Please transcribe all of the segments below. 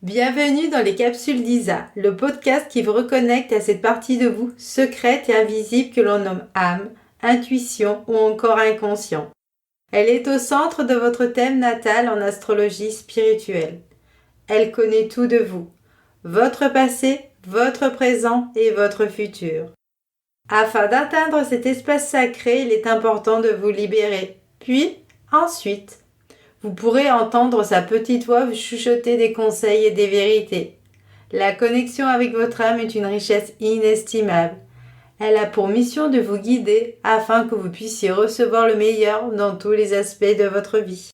Bienvenue dans les capsules d'Isa, le podcast qui vous reconnecte à cette partie de vous secrète et invisible que l'on nomme âme, intuition ou encore inconscient. Elle est au centre de votre thème natal en astrologie spirituelle. Elle connaît tout de vous, votre passé, votre présent et votre futur. Afin d'atteindre cet espace sacré, il est important de vous libérer. Puis, ensuite, vous pourrez entendre sa petite voix vous chuchoter des conseils et des vérités. La connexion avec votre âme est une richesse inestimable. Elle a pour mission de vous guider afin que vous puissiez recevoir le meilleur dans tous les aspects de votre vie.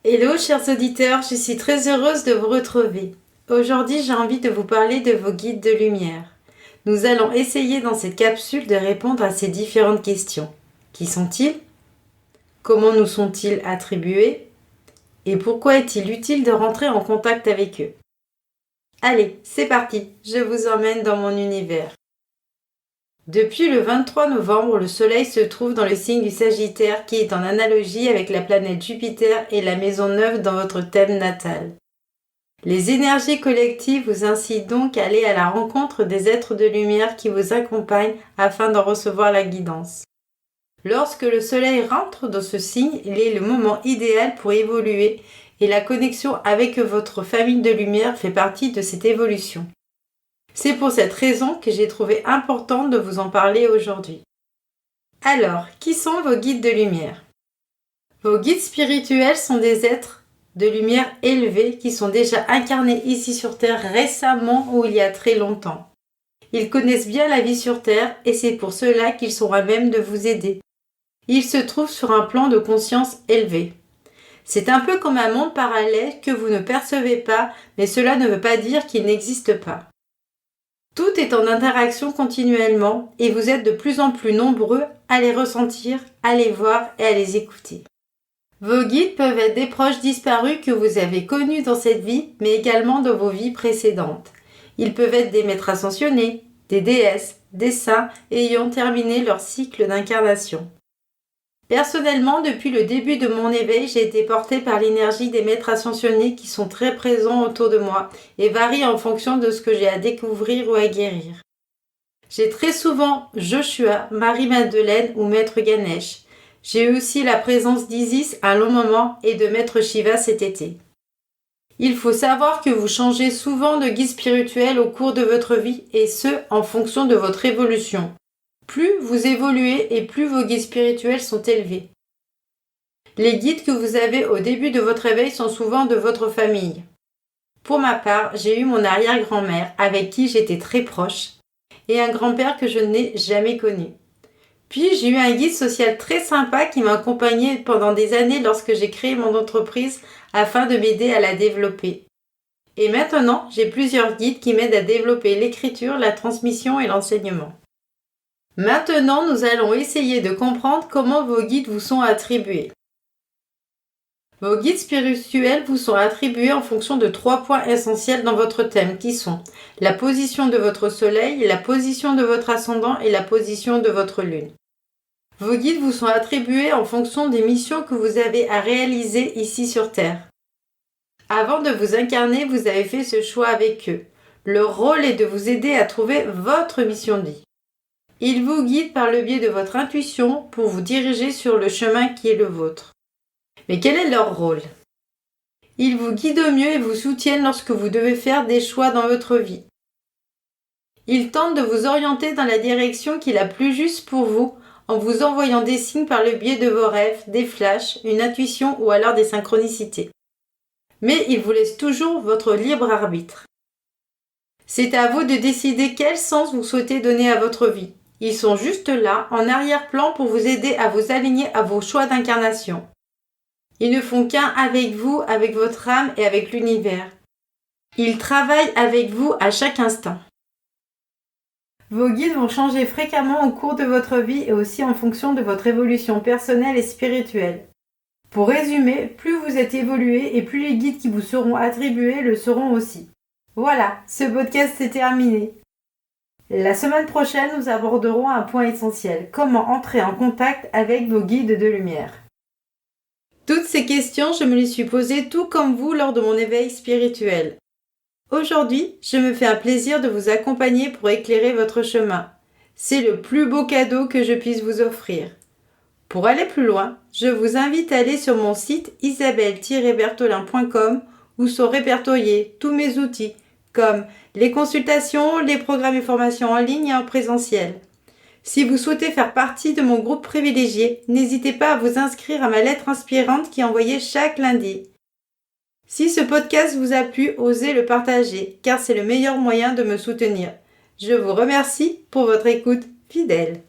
Hello chers auditeurs, je suis très heureuse de vous retrouver. Aujourd'hui, j'ai envie de vous parler de vos guides de lumière. Nous allons essayer dans cette capsule de répondre à ces différentes questions. Qui sont-ils ? Comment nous sont-ils attribués ? Et pourquoi est-il utile de rentrer en contact avec eux ? Allez, c'est parti, je vous emmène dans mon univers. Depuis le 23 novembre, le Soleil se trouve dans le signe du Sagittaire qui est en analogie avec la planète Jupiter et la maison 9 dans votre thème natal. Les énergies collectives vous incitent donc à aller à la rencontre des êtres de lumière qui vous accompagnent afin d'en recevoir la guidance. Lorsque le Soleil rentre dans ce signe, il est le moment idéal pour évoluer et la connexion avec votre famille de lumière fait partie de cette évolution. C'est pour cette raison que j'ai trouvé important de vous en parler aujourd'hui. Alors, qui sont vos guides de lumière ? Vos guides spirituels sont des êtres de lumière élevés qui sont déjà incarnés ici sur Terre récemment ou il y a très longtemps. Ils connaissent bien la vie sur Terre et c'est pour cela qu'ils sont à même de vous aider. Ils se trouvent sur un plan de conscience élevé. C'est un peu comme un monde parallèle que vous ne percevez pas, mais cela ne veut pas dire qu'il n'existe pas. Tout est en interaction continuellement et vous êtes de plus en plus nombreux à les ressentir, à les voir et à les écouter. Vos guides peuvent être des proches disparus que vous avez connus dans cette vie, mais également dans vos vies précédentes. Ils peuvent être des maîtres ascensionnés, des déesses, des saints ayant terminé leur cycle d'incarnation. Personnellement, depuis le début de mon éveil, j'ai été portée par l'énergie des maîtres ascensionnés qui sont très présents autour de moi et varient en fonction de ce que j'ai à découvrir ou à guérir. J'ai très souvent Joshua, Marie-Madeleine ou Maître Ganesh. J'ai eu aussi la présence d'Isis un long moment et de Maître Shiva cet été. Il faut savoir que vous changez souvent de guide spirituel au cours de votre vie et ce, en fonction de votre évolution. Plus vous évoluez et plus vos guides spirituels sont élevés. Les guides que vous avez au début de votre éveil sont souvent de votre famille. Pour ma part, j'ai eu mon arrière-grand-mère avec qui j'étais très proche et un grand-père que je n'ai jamais connu. Puis j'ai eu un guide social très sympa qui m'a accompagné pendant des années lorsque j'ai créé mon entreprise afin de m'aider à la développer. Et maintenant, j'ai plusieurs guides qui m'aident à développer l'écriture, la transmission et l'enseignement. Maintenant, nous allons essayer de comprendre comment vos guides vous sont attribués. Vos guides spirituels vous sont attribués en fonction de 3 points essentiels dans votre thème qui sont la position de votre soleil, la position de votre ascendant et la position de votre lune. Vos guides vous sont attribués en fonction des missions que vous avez à réaliser ici sur Terre. Avant de vous incarner, vous avez fait ce choix avec eux. Leur rôle est de vous aider à trouver votre mission de vie. Ils vous guident par le biais de votre intuition pour vous diriger sur le chemin qui est le vôtre. Mais quel est leur rôle ? Ils vous guident au mieux et vous soutiennent lorsque vous devez faire des choix dans votre vie. Ils tentent de vous orienter dans la direction qui est la plus juste pour vous en vous envoyant des signes par le biais de vos rêves, des flashs, une intuition ou alors des synchronicités. Mais ils vous laissent toujours votre libre arbitre. C'est à vous de décider quel sens vous souhaitez donner à votre vie. Ils sont juste là, en arrière-plan, pour vous aider à vous aligner à vos choix d'incarnation. Ils ne font qu'un avec vous, avec votre âme et avec l'univers. Ils travaillent avec vous à chaque instant. Vos guides vont changer fréquemment au cours de votre vie et aussi en fonction de votre évolution personnelle et spirituelle. Pour résumer, plus vous êtes évolué et plus les guides qui vous seront attribués le seront aussi. Voilà, ce podcast est terminé. La semaine prochaine, nous aborderons un point essentiel, comment entrer en contact avec vos guides de lumière. Toutes ces questions, je me les suis posées tout comme vous lors de mon éveil spirituel. Aujourd'hui, je me fais un plaisir de vous accompagner pour éclairer votre chemin. C'est le plus beau cadeau que je puisse vous offrir. Pour aller plus loin, je vous invite à aller sur mon site isabelle-bertholin.com où sont répertoriés tous mes outils, comme les consultations, les programmes et formations en ligne et en présentiel. Si vous souhaitez faire partie de mon groupe privilégié, n'hésitez pas à vous inscrire à ma lettre inspirante qui est envoyée chaque lundi. Si ce podcast vous a plu, osez le partager, car c'est le meilleur moyen de me soutenir. Je vous remercie pour votre écoute fidèle.